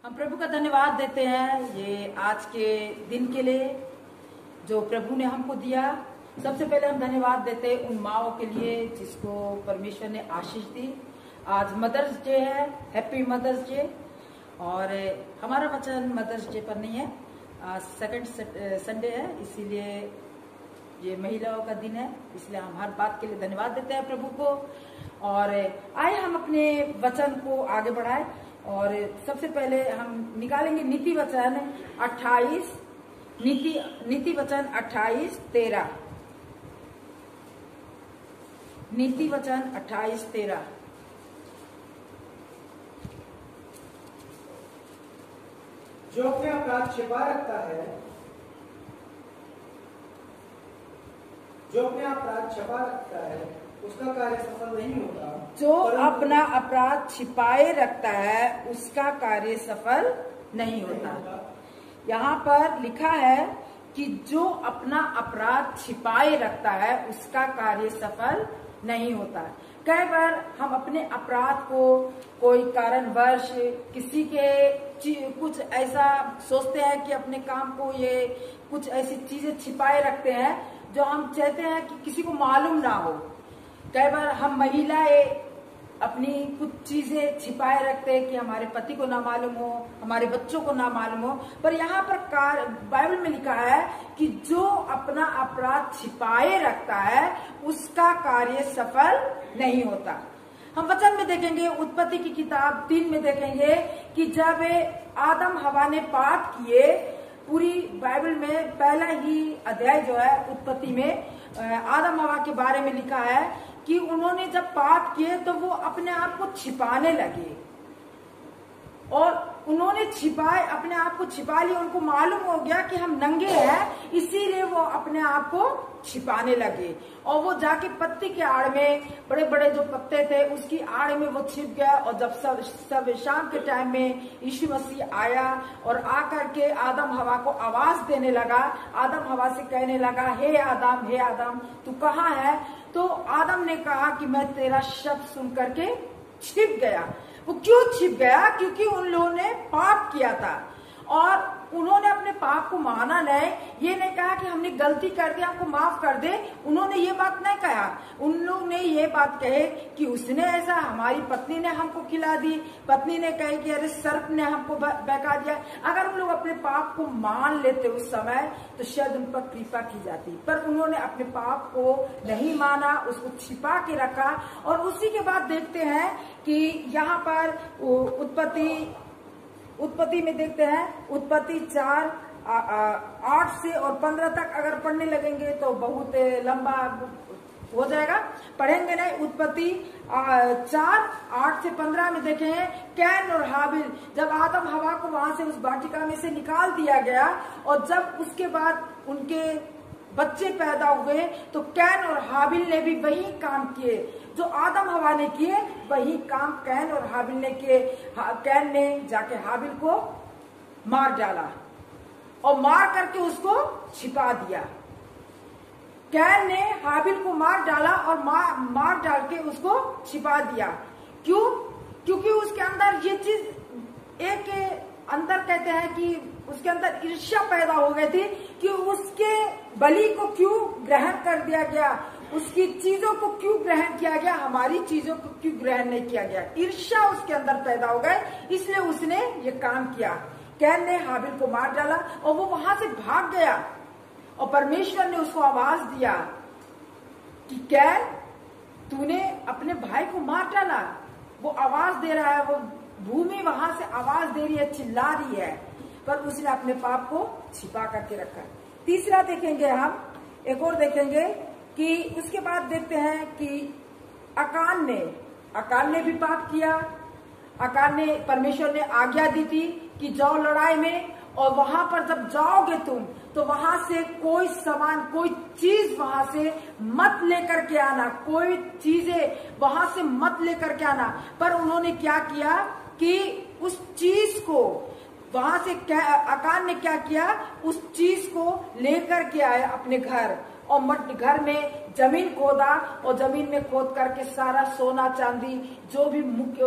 हम प्रभु का धन्यवाद देते हैं ये आज के दिन के लिए जो प्रभु ने हमको दिया। सबसे पहले हम धन्यवाद देते हैं उन माओं के लिए जिसको परमेश्वर ने आशीष दी। आज मदर्स डे है, हैप्पी मदर्स डे। और हमारा वचन मदर्स डे पर नहीं है, आज सेकंड संडे है, इसीलिए ये महिलाओं का दिन है, इसलिए हम हर बात के लिए धन्यवाद देते हैं प्रभु को। और आए हम अपने वचन को आगे बढ़ाए और सबसे पहले हम निकालेंगे नीति वचन 28, नीति वचन 28:13। नीति वचन 28:13। जो अपने अपराध छिपा रखता है, जो अपने अपराध छिपा रखता है उसका कार्य सफल नहीं होता। जो अपना अपराध छिपाए रखता है उसका कार्य सफल नहीं होता। यहाँ पर लिखा है कि जो अपना अपराध छिपाए रखता है उसका कार्य सफल नहीं होता। कई बार हम अपने अपराध को कोई कारणवश किसी के कुछ ऐसा सोचते हैं कि अपने काम को ये कुछ ऐसी चीजें छिपाए रखते हैं जो हम चाहते हैं कि किसी को मालूम ना हो। कई बार हम महिलाएं अपनी कुछ चीजें छिपाए रखते हैं कि हमारे पति को ना मालूम हो, हमारे बच्चों को ना मालूम हो। पर यहाँ पर बाइबल में लिखा है कि जो अपना अपराध छिपाए रखता है उसका कार्य सफल नहीं होता। हम वचन में देखेंगे, उत्पत्ति की किताब 3 में देखेंगे कि जब आदम हवा ने पाप किए, पूरी बाइबल में पहला ही अध्याय जो है उत्पत्ति में आदम हवा के बारे में लिखा है कि उन्होंने जब पाप किए तो वो अपने आप को छिपाने लगे और उन्होंने अपने आप को छिपा लिया। उनको मालूम हो गया कि हम नंगे हैं, इसीलिए वो अपने आप को छिपाने लगे और वो जाके पत्ती के आड़ में, बड़े बड़े जो पत्ते थे उसकी आड़ में वो छिप गया। और जब सब शाम के टाइम में यीशु मसीह आया और आकर के आदम हवा को आवाज देने लगा, आदम हवा से कहने लगा, हे आदम तू कहाँ है? तो आदम ने कहा कि मैं तेरा शब्द सुन करके छिप गया। वो क्यों छिप गया? क्योंकि उन लोगों ने पाप किया था और उन्होंने अपने पाप को माना नहीं। ये नहीं कहा कि हमने गलती कर दी, हमको माफ कर दे। उन्होंने ये बात नहीं कहा। उन लोग ने ये बात कहे कि उसने ऐसा, हमारी पत्नी ने हमको खिला दी, पत्नी ने कहे कि अरे सर्प ने हमको बहका दिया। अगर उन लोग अपने पाप को मान लेते उस समय तो शायद उन पर कृपा की जाती, पर उन्होंने अपने पाप को नहीं माना, उसको छिपा के रखा। और उसी के बाद देखते हैं कि यहाँ पर उत्पत्ति में देखते हैं, उत्पत्ति 4:8 से और 15 तक अगर पढ़ने लगेंगे तो बहुत लंबा हो जाएगा, पढ़ेंगे नहीं। उत्पत्ति 4:8 से 15 में देखें, कैन और हाबिल, जब आदम हवा को वहां से उस वाटिका में से निकाल दिया गया और जब उसके बाद उनके बच्चे पैदा हुए तो कैन और हाबिल ने भी वही काम किए जो आदम हवा ने किए, वही काम कैन और हाबिल ने किए। कैन ने जाके हाबिल को मार डाला और मार करके उसको छिपा दिया। कैन ने हाबिल को मार डाला और मार डाल के उसको छिपा दिया। क्यों? क्योंकि उसके अंदर ये चीज एक अंदर कहते हैं कि उसके अंदर ईर्ष्या पैदा हो गई थी कि उसके बलि को क्यों ग्रहण कर दिया गया, उसकी चीजों को क्यों ग्रहण किया गया, हमारी चीजों को क्यों ग्रहण नहीं किया गया। ईर्ष्या उसके अंदर पैदा हो गए, इसलिए उसने ये काम किया। कैन ने हाबिल को मार डाला और वो वहां से भाग गया और परमेश्वर ने उसको आवाज दिया कि कैन, तूने अपने भाई को मार डाला। वो आवाज दे रहा है, वो भूमि वहां से आवाज दे रही है, चिल्ला रही है, पर उसने अपने पाप को छिपा करके रखा। तीसरा देखेंगे हम, एक और देखेंगे कि उसके बाद देखते हैं कि अकान ने भी पाप किया। अकान ने, परमेश्वर ने आज्ञा दी थी कि जाओ लड़ाई में, और वहां पर जब जाओगे तुम तो वहां से कोई सामान, कोई चीज वहां से मत लेकर के आना, कोई चीजें वहां से मत लेकर के आना। पर उन्होंने क्या किया कि उस चीज को वहां से अकान ने क्या किया, उस चीज को लेकर के आया अपने घर और घर में जमीन खोदा और जमीन में खोद करके सारा सोना चांदी जो भी मुख्य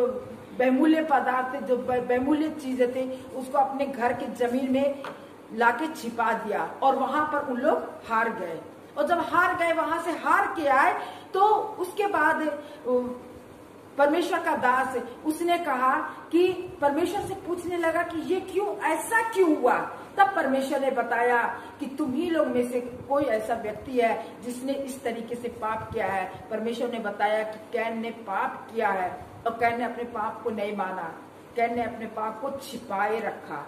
बहुमूल्य पदार्थ, जो बहुमूल्य चीजें थी, उसको अपने घर की जमीन में लाके छिपा दिया और वहां पर उन लोग हार गए। और जब हार गए, वहां से हार के आए, तो उसके बाद परमेश्वर का दास उसने कहा कि परमेश्वर से पूछने लगा कि ये क्यों, ऐसा क्यों हुआ। तब परमेश्वर ने बताया कि तुम ही लोग में से कोई ऐसा व्यक्ति है जिसने इस तरीके से पाप किया है। परमेश्वर ने बताया कि कैन ने पाप किया है और कैन ने अपने पाप को नहीं माना, कैन ने अपने पाप को छिपाए रखा।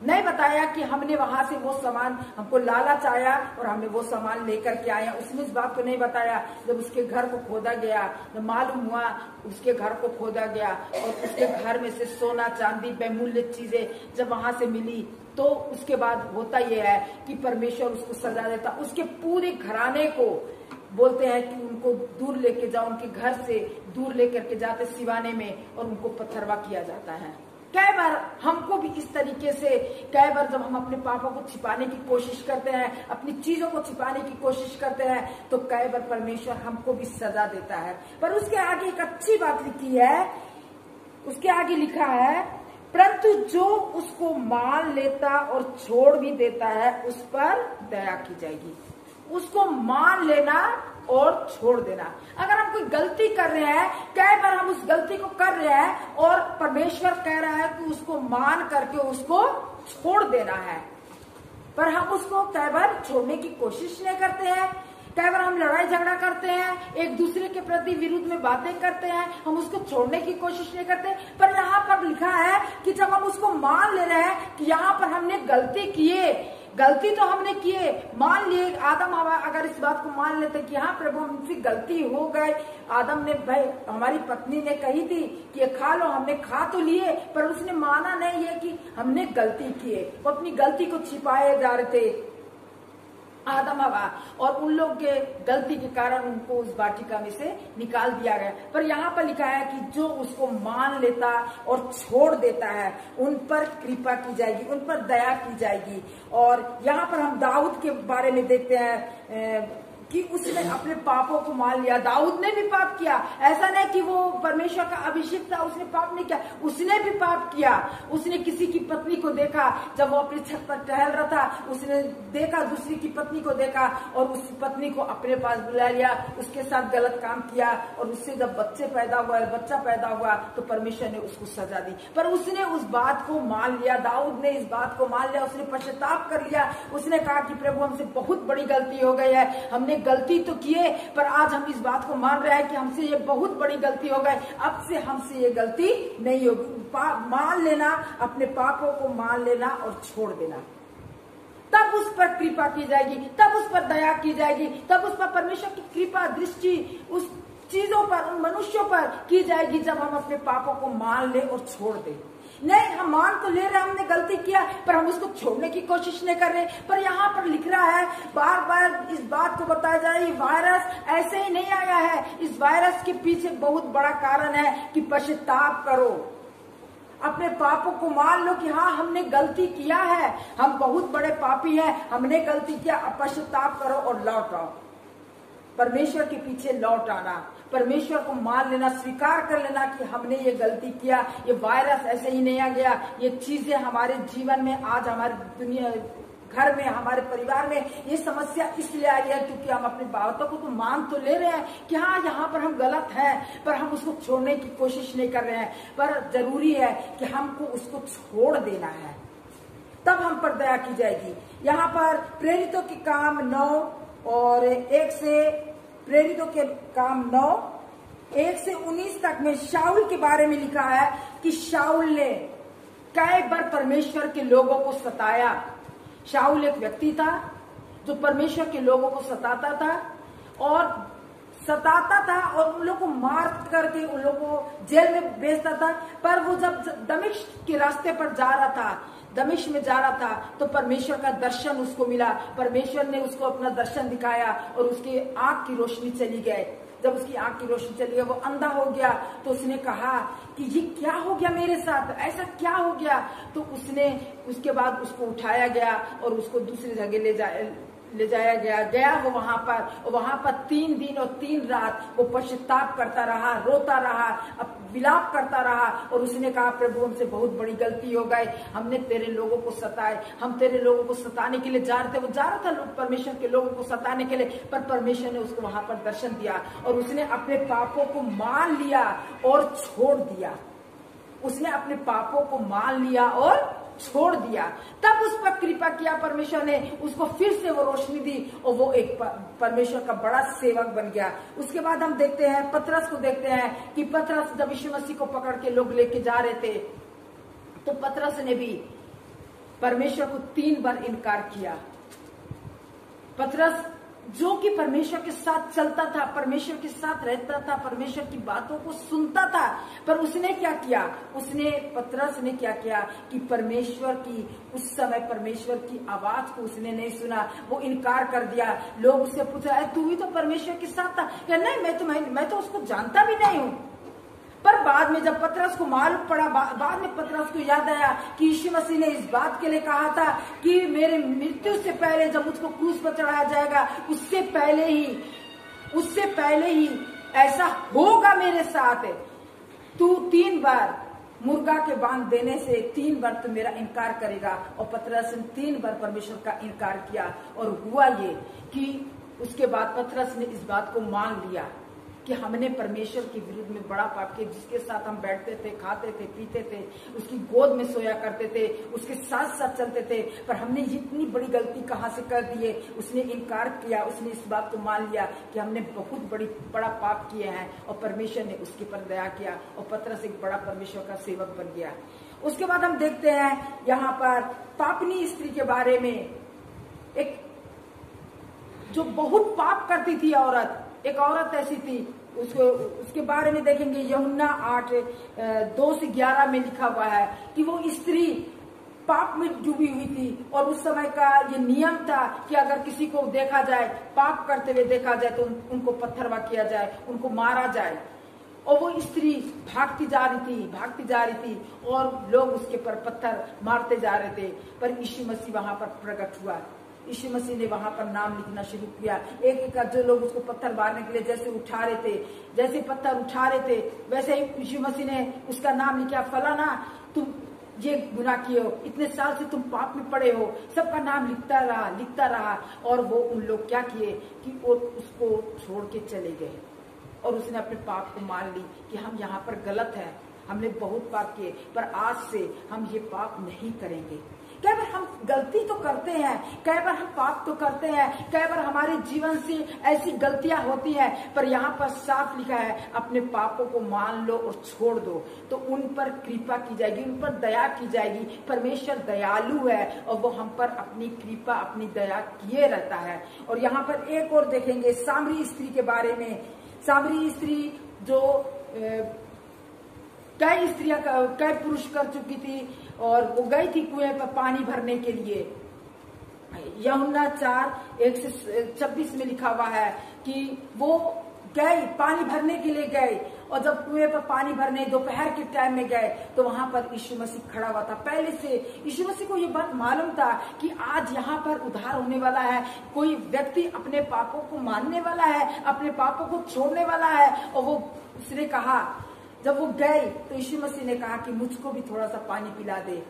नहीं बताया कि हमने वहां से वो सामान, हमको लालच आया और हमने वो सामान लेकर के आया, उसने इस बात को नहीं बताया। जब उसके घर को खोदा गया, जब मालूम हुआ उसके घर को खोदा गया और उसके घर में से सोना चांदी बहुमूल्य चीजें जब वहां से मिली, तो उसके बाद होता यह है कि परमेश्वर उसको सजा देता। उसके पूरे घराने को बोलते हैं कि उनको दूर लेके जाओ, उनके घर से दूर लेकर के जाते सिवाने में, और उनको पत्थरवा किया जाता है। कई बार हमको भी इस तरीके से, कई बार जब हम अपने पापों को छिपाने की कोशिश करते हैं, अपनी चीजों को छिपाने की कोशिश करते हैं, तो कई बार परमेश्वर हमको भी सजा देता है। पर उसके आगे एक अच्छी बात लिखी है, उसके आगे लिखा है, परंतु जो उसको मान लेता और छोड़ भी देता है उस पर दया की जाएगी। उसको मान लेना और छोड़ देना। अगर हम कोई गलती कर रहे हैं, कई बार हम उस गलती को कर रहे हैं और परमेश्वर कह रहा है कि उसको मान करके उसको छोड़ देना है, पर हम उसको कई बार छोड़ने की कोशिश नहीं करते हैं। कई बार हम लड़ाई झगड़ा करते हैं, एक दूसरे के प्रति विरुद्ध में बातें करते हैं, हम उसको छोड़ने की कोशिश नहीं करते। पर यहाँ पर लिखा है कि जब हम उसको मान ले रहे हैं कि यहाँ पर हमने गलती किए, गलती तो हमने किए, मान लिए, आदम हवा अगर इस बात को मान लेते कि हाँ प्रभु हमसे गलती हो गई, आदम ने, भाई हमारी पत्नी ने कही थी कि खा लो, हमने खा तो लिए, पर उसने माना नहीं है कि हमने गलती की है। वो अपनी गलती को छिपाए जा रहे थे आदम हवा, और उन लोग के गलती के कारण उनको उस वाटिका में से निकाल दिया गया। पर यहाँ पर लिखा है कि जो उसको मान लेता और छोड़ देता है उन पर कृपा की जाएगी, उन पर दया की जाएगी। और यहाँ पर हम दाऊद के बारे में देखते हैं कि उसने अपने पापों को मान लिया। दाऊद ने भी पाप किया, ऐसा नहीं कि वो परमेश्वर का अभिषेक था उसने पाप नहीं किया, उसने भी पाप किया। उसने किसी की पत्नी को देखा, जब वो अपनी छत पर टहल रहा था, उसने देखा, दूसरी की पत्नी को देखा और उस पत्नी को अपने पास बुला लिया, उसके साथ गलत काम किया, और उससे जब बच्चा पैदा हुआ तो परमेश्वर ने उसको सजा दी। पर उसने उस बात को मान लिया, दाऊद ने इस बात को मान लिया, उसने पश्चाताप कर लिया। उसने कहा कि प्रभु हमसे बहुत बड़ी गलती हो गई है, हमने गलती तो किए, पर आज हम इस बात को मान रहे हैं कि हमसे ये बहुत बड़ी गलती हो गई, अब से हमसे ये गलती नहीं होगी। मान लेना, अपने पापों को मान लेना और छोड़ देना, तब उस पर कृपा की जाएगी, तब उस पर दया की जाएगी, तब उस पर परमेश्वर की कृपा दृष्टि उस चीजों पर, उन मनुष्यों पर की जाएगी, जब हम अपने पापों को मान ले और छोड़ दें। नहीं, हम मान तो ले रहे, हमने गलती किया, पर हम उसको छोड़ने की कोशिश नहीं कर रहे। पर यहाँ पर लिख रहा है, बार बार इस बात को बताया जाए, ये वायरस ऐसे ही नहीं आया है, इस वायरस के पीछे बहुत बड़ा कारण है कि पश्चाताप करो, अपने पापों को मान लो कि हाँ हमने गलती किया है, हम बहुत बड़े पापी हैं, हमने गलती किया, अब पश्चाताप करो और लौट आओ, परमेश्वर के पीछे लौट आना, परमेश्वर को मान लेना, स्वीकार कर लेना कि हमने ये गलती किया। ये वायरस ऐसे ही नहीं आ गया, ये चीजें हमारे जीवन में, आज हमारे दुनिया घर में, हमारे परिवार में ये समस्या इसलिए आ रही है क्योंकि हम अपनी बातों को तो मान तो ले रहे हैं कि हाँ यहाँ पर हम गलत हैं, पर हम उसको छोड़ने की कोशिश नहीं कर रहे हैं। पर जरूरी है कि हमको उसको छोड़ देना है, तब हम पर दया की जाएगी। यहाँ पर प्रेरितों के काम 9 और 1 से, प्रेरितों के काम 9 1 से 19 तक में शाऊल के बारे में लिखा है कि शाऊल ने कई बार परमेश्वर के लोगों को सताया। शाऊल एक व्यक्ति था जो परमेश्वर के लोगों को सताता था और उन लोगों को मार करके उन लोगों को जेल में भेजता था। पर वो जब दमिश्क के रास्ते पर जा रहा था, दमिश्क में जा रहा था, तो परमेश्वर का दर्शन उसको मिला। परमेश्वर ने उसको अपना दर्शन दिखाया और उसकी आंख की रोशनी चली गई। जब उसकी आंख की रोशनी चली गई, वो अंधा हो गया, तो उसने कहा कि ये क्या हो गया मेरे साथ, ऐसा क्या हो गया। तो उसके बाद उसको उठाया गया और उसको दूसरी जगह ले जाया गया वो वहां पर 3 दिन और 3 रात वो पश्चाताप करता रहा, रोता रहा, विलाप करता रहा और उसने कहा प्रभु हमसे बहुत बड़ी गलती हो गई, हमने तेरे लोगों को सताए, हम तेरे लोगों को सताने के लिए जा रहे थे। वो जा रहा था परमेश्वर के लोगों को सताने के लिए, पर परमेश्वर ने उसको वहां पर दर्शन दिया और उसने अपने पापों को मान लिया और छोड़ दिया। उसने अपने पापों को मान लिया और छोड़ दिया। तब उस पर कृपा किया परमेश्वर ने, उसको फिर से वो रोशनी दी और वो एक परमेश्वर का बड़ा सेवक बन गया। उसके बाद हम देखते हैं पतरस को, देखते हैं कि पतरस जब यीशु मसीह को पकड़ के लोग लेके जा रहे थे तो पतरस ने भी परमेश्वर को 3 बार इनकार किया। पतरस जो कि परमेश्वर के साथ चलता था, परमेश्वर के साथ रहता था, परमेश्वर की बातों को सुनता था, पर उसने क्या किया, पतरस ने क्या किया कि परमेश्वर की उस समय परमेश्वर की आवाज को उसने नहीं सुना, वो इनकार कर दिया। लोग उससे पूछा तू भी तो परमेश्वर के साथ था, क्या नहीं मैं तो उसको जानता भी नहीं हूँ। पर बाद में जब पतरस को मालूम पड़ा, बाद में पतरस को याद आया कि यीशु मसीह ने इस बात के लिए कहा था कि मेरे मृत्यु से पहले जब मुझको क्रूस पर चढ़ाया जाएगा उससे पहले ही ऐसा होगा मेरे साथ, तू 3 बार मुर्गा के बांध देने से 3 बार तो मेरा इनकार करेगा। और पतरस ने 3 बार परमेश्वर का इनकार किया और हुआ ये कि उसके बाद पतरस ने इस बात को मान लिया कि हमने परमेश्वर के विरुद्ध में बड़ा पाप किया, जिसके साथ हम बैठते थे, खाते थे, पीते थे, उसकी गोद में सोया करते थे, उसके साथ साथ चलते थे, पर हमने इतनी बड़ी गलती कहां से कर दी है। उसने इनकार किया, उसने इस बात को मान लिया कि हमने बहुत बड़ा पाप किए हैं और परमेश्वर ने उसके पर दया किया और पतरस एक बड़ा परमेश्वर का सेवक बन गया। उसके बाद हम देखते हैं यहाँ पर पापनी स्त्री के बारे में, एक जो बहुत पाप करती थी औरत, एक औरत ऐसी थी, उसके बारे में देखेंगे यूहन्ना 8:2-11 में लिखा हुआ है कि वो स्त्री पाप में डूबी हुई थी और उस समय का ये नियम था कि अगर किसी को देखा जाए, पाप करते हुए देखा जाए तो उनको पत्थरवा किया जाए, उनको मारा जाए। और वो स्त्री भागती जा रही थी और लोग उसके पर पत्थर मारते जा रहे थे, पर यीशु मसीह वहां पर प्रकट हुआ। यीशु मसीह ने वहां पर नाम लिखना शुरू किया। एक जो लोग उसको पत्थर मारने के लिए जैसे पत्थर उठा रहे थे, वैसे ही यीशु मसीह ने उसका नाम लिखा, फलाना तुम ये गुनाह किए हो, इतने साल से तुम पाप में पड़े हो। सबका नाम लिखता रहा और वो उन लोग क्या किए कि वो उसको छोड़ के चले गए और उसने अपने पाप को मान ली कि हम यहाँ पर गलत है, हमने बहुत पाप किए, पर आज से हम ये पाप नहीं करेंगे। कई बार हम गलती तो करते हैं, कई बार हम पाप तो करते हैं, कई बार हमारे जीवन से ऐसी गलतियां होती हैं, पर यहाँ पर साफ लिखा है अपने पापों को मान लो और छोड़ दो तो उन पर कृपा की जाएगी, उन पर दया की जाएगी। परमेश्वर दयालु है और वो हम पर अपनी कृपा, अपनी दया किए रहता है। और यहाँ पर एक और देखेंगे सामरी स्त्री के बारे में। सामरी स्त्री जो कई पुरुष कर चुकी थी और वो गई थी कुएं पर पानी भरने के लिए। यूहन्ना 4:1-26 में लिखा हुआ है कि वो गई, पानी भरने के लिए गए और जब कुएं पर पानी भरने दोपहर के टाइम में गए तो वहां पर यीशु मसीह खड़ा हुआ था। पहले से यीशु मसीह को ये बात मालूम था कि आज यहाँ पर उद्धार होने वाला है, कोई व्यक्ति अपने पापों को मानने वाला है, अपने पापों को छोड़ने वाला है। और वो उसने कहा, जब वो गए तो यीशु मसीह ने कहा कि मुझको भी थोड़ा सा पानी पिला दे।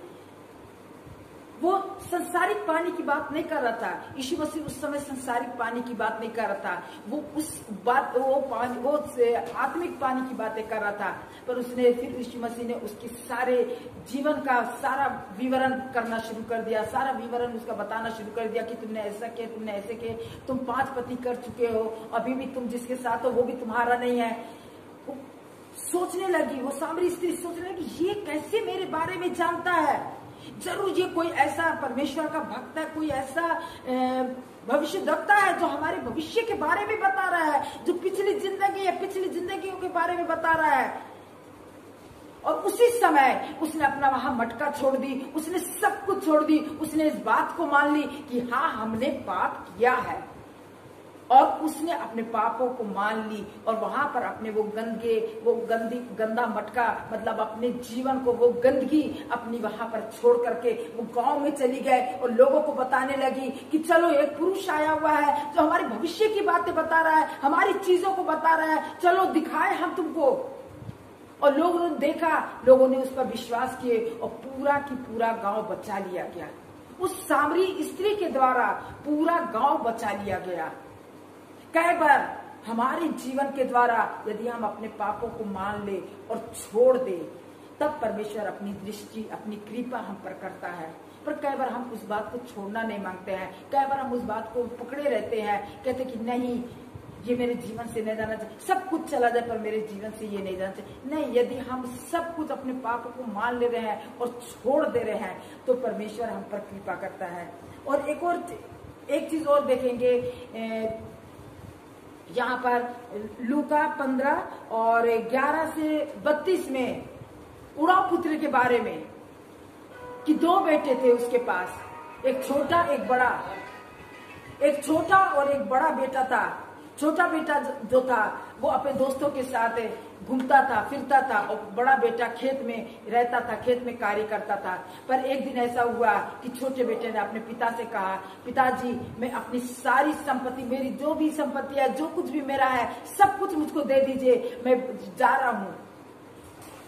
वो संसारिक पानी की बात नहीं कर रहा था, यीशु मसीह उस समय संसारिक पानी की बात नहीं कर रहा था, वो आत्मिक पानी की बातें कर रहा था। पर उसने फिर यीशु मसीह ने उसके सारे जीवन का सारा विवरण करना शुरू कर दिया, सारा विवरण उसका बताना शुरू कर दिया कि तुमने ऐसा किया, तुमने ऐसे किए, तुम 5 पति कर चुके हो, अभी भी तुम जिसके साथ हो वो भी तुम्हारा नहीं है। सोचने लगी, वो सामरी स्त्री सोचने लगी ये कैसे मेरे बारे में जानता है, जरूर ये कोई ऐसा परमेश्वर का भक्त है, कोई ऐसा भविष्य वक्ता है जो हमारे भविष्य के बारे में बता रहा है, जो पिछली जिंदगियों के बारे में बता रहा है। और उसी समय उसने अपना वहां मटका छोड़ दी, उसने सब कुछ छोड़ दी, उसने इस बात को मान ली कि हाँ हमने पाप किया है। और उसने अपने पापों को मान ली और वहां पर अपने वो गंदा मटका, मतलब अपने जीवन को, वो गंदगी अपनी वहां पर छोड़ करके वो गांव में चली गए और लोगों को बताने लगी कि चलो एक पुरुष आया हुआ है जो हमारे भविष्य की बातें बता रहा है, हमारी चीजों को बता रहा है, चलो दिखाए हम तुमको। और लोगों ने देखा, लोगों ने उस पर विश्वास किए और पूरा की पूरा गांव बचा लिया गया। उस सामरी स्त्री के द्वारा पूरा गांव बचा लिया गया। कई बार हमारे जीवन के द्वारा यदि हम अपने पापों को मान ले और छोड़ दे, तब परमेश्वर अपनी दृष्टि, अपनी कृपा हम पर करता है। पर कई बार हम उस बात को छोड़ना नहीं मांगते हैं, कई बार हम उस बात को पकड़े रहते हैं, कहते कि नहीं ये मेरे जीवन से नहीं जाना चाहिए, सब कुछ चला जाए पर मेरे जीवन से ये नहीं जाना चाहिए। नहीं, यदि हम सब कुछ अपने पापों को मान ले रहे हैं और छोड़ दे रहे हैं तो परमेश्वर हम पर कृपा करता है। और एक चीज और देखेंगे यहाँ पर लूका 15 और 11 से 32 में उड़ाव पुत्र के बारे में कि 2 बेटे थे उसके पास, एक छोटा एक बड़ा। एक छोटा और एक बड़ा बेटा था। छोटा बेटा जो था वो अपने दोस्तों के साथ घूमता था, फिरता था, और बड़ा बेटा खेत में रहता था, खेत में कार्य करता था। पर एक दिन ऐसा हुआ कि छोटे बेटे ने अपने पिता से कहा, पिताजी मैं अपनी सारी संपत्ति, मेरी जो भी संपत्ति है, जो कुछ भी मेरा है, सब कुछ मुझको दे दीजिए, मैं जा रहा हूँ।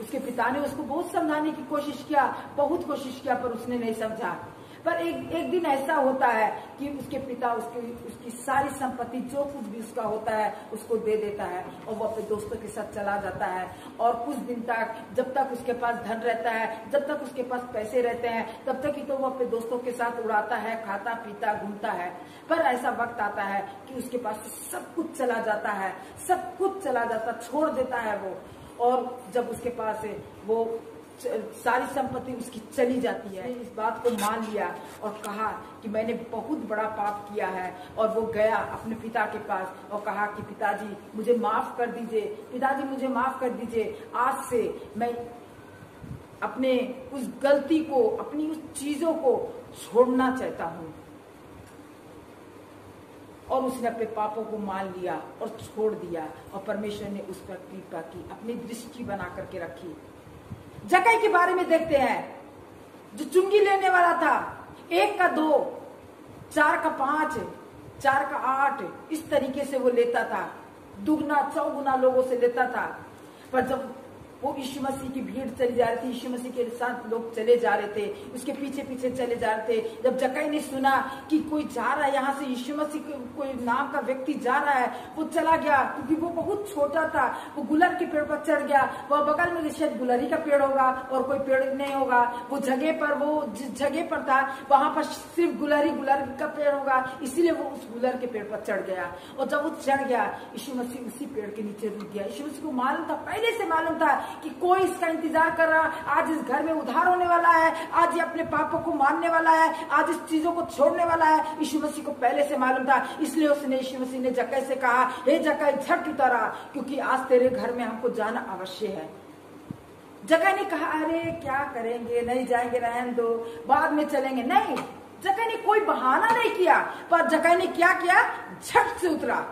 उसके पिता ने उसको बहुत समझाने की कोशिश किया, बहुत कोशिश किया, पर उसने नहीं समझा। पर एक दिन ऐसा होता है कि उसके पिता उसकी सारी संपत्ति, जो कुछ भी उसका होता है, उसको दे देता है और वो अपने दोस्तों के साथ चला जाता है। और कुछ दिन तक, जब तक उसके पास धन रहता है, जब तक उसके पास पैसे रहते हैं, तब तक ही तो वो अपने दोस्तों के साथ उड़ाता है, खाता पीता घूमता है। पर ऐसा वक्त आता है कि उसके पास सब कुछ चला जाता है, सब कुछ चला जाता, छोड़ देता है वो। और जब उसके पास वो सारी संपत्ति उसकी चली जाती है, इस बात को मान लिया और कहा कि मैंने बहुत बड़ा पाप किया है। और वो गया अपने पिता के पास और कहा कि पिताजी मुझे माफ कर दीजिए, पिताजी मुझे माफ कर दीजिए, आज से मैं अपने उस गलती को, अपनी उस चीजों को छोड़ना चाहता हूँ। और उसने अपने पापों को मान लिया और छोड़ दिया और परमेश्वर ने उस पर कृपा की, अपनी दृष्टि बना करके रखी। जक्कई के बारे में देखते हैं, जो चुंगी लेने वाला था, 1 का 2, 4 का 5, 4 का 8, इस तरीके से वो लेता था, दुगना चौगुना लोगों से लेता था। पर जब वो यीशु मसीह की भीड़ चली जा रही थी, यीशु मसीह के साथ लोग चले जा रहे थे, उसके पीछे पीछे चले जा रहे थे। जब जक्कई ने सुना कि कोई जा रहा है यहाँ से, यीशु मसीह कोई नाम का व्यक्ति जा रहा है, वो चला गया। क्योंकि वो बहुत छोटा था, वो गुलर के पेड़ पर चढ़ गया। वह बगल में शायद गुलरी का पेड़ होगा और कोई पेड़ नहीं होगा। वो जगह पर, वो जिस जगह पर था वहां पर सिर्फ गुलर का पेड़ होगा, इसीलिए वो उस गुलर के पेड़ पर चढ़ गया। और जब वो चढ़ गया, यीशु मसीह उसी पेड़ के नीचे रुक गया। यीशु मसीह को मालूम था, पहले से मालूम था कि कोई इसका इंतजार कर रहा, आज इस घर में उद्धार होने वाला है, आज ये अपने पापों को मानने वाला है, आज इस चीजों को छोड़ने वाला है। यीशु मसीह को पहले से मालूम था, इसलिए उसने, यीशु मसीह ने जक्कई से कहा, हे जक्कई झट उतर आ, क्योंकि आज तेरे घर में हमको जाना अवश्य है। जक्कई ने कहा, अरे क्या करेंगे, नहीं जाएंगे, रहने दो, बाद में चलेंगे। नहीं, जक्कई ने कोई बहाना नहीं किया, पर जक्कई ने क्या किया, झट से उतरा।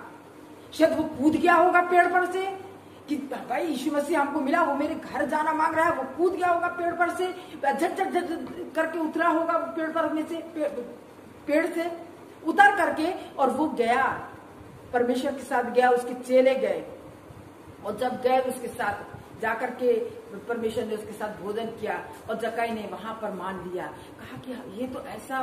शायद वो कूद गया होगा पेड़ पर से कि भाई यीशु मसीह हमको मिला, वो मेरे घर जाना मांग रहा है, वो कूद गया होगा पेड़ पर से, झट झट झट करके उतरा होगा पेड़ पर में से, पेड़ से उतर करके, और वो गया, परमेश्वर के साथ गया, उसके चेले गए। और जब गए उसके साथ जाकर के परमेश्वर ने उसके साथ भोजन किया और जक्कई ने वहां पर मान लिया, कहा कि ये तो ऐसा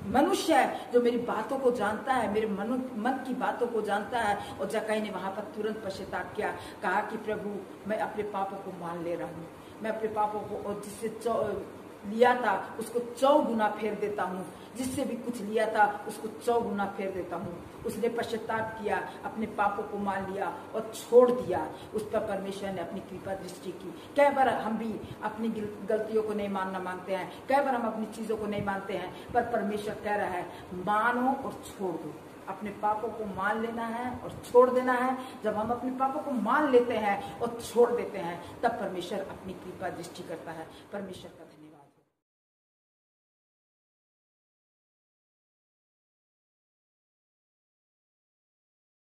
मनुष्य है जो मेरी बातों को जानता है, मेरे मन की बातों को जानता है। और जक्कई ने वहां पर तुरंत पश्चाताप किया, कहा कि प्रभु मैं अपने पापों को मान ले रहा हूँ, मैं अपने पापों को, और जिससे लिया था उसको 100 गुना फेर देता हूँ, जिससे भी कुछ लिया था उसको 100 गुना फेर देता हूँ। उसने पश्चाताप किया, अपने पापों को मान लिया और छोड़ दिया। उस पर परमेश्वर ने अपनी कृपा दृष्टि की। कई बार हम भी अपनी गलतियों को नहीं मानना मांगते हैं, कई बार हम अपनी चीजों को नहीं मानते हैं, पर परमेश्वर कह रहा है मानो और छोड़ दो। अपने पापों को मान लेना है और छोड़ देना है। जब हम अपने पापों को मान लेते हैं और छोड़ देते हैं, तब परमेश्वर अपनी कृपा दृष्टि करता है। परमेश्वर का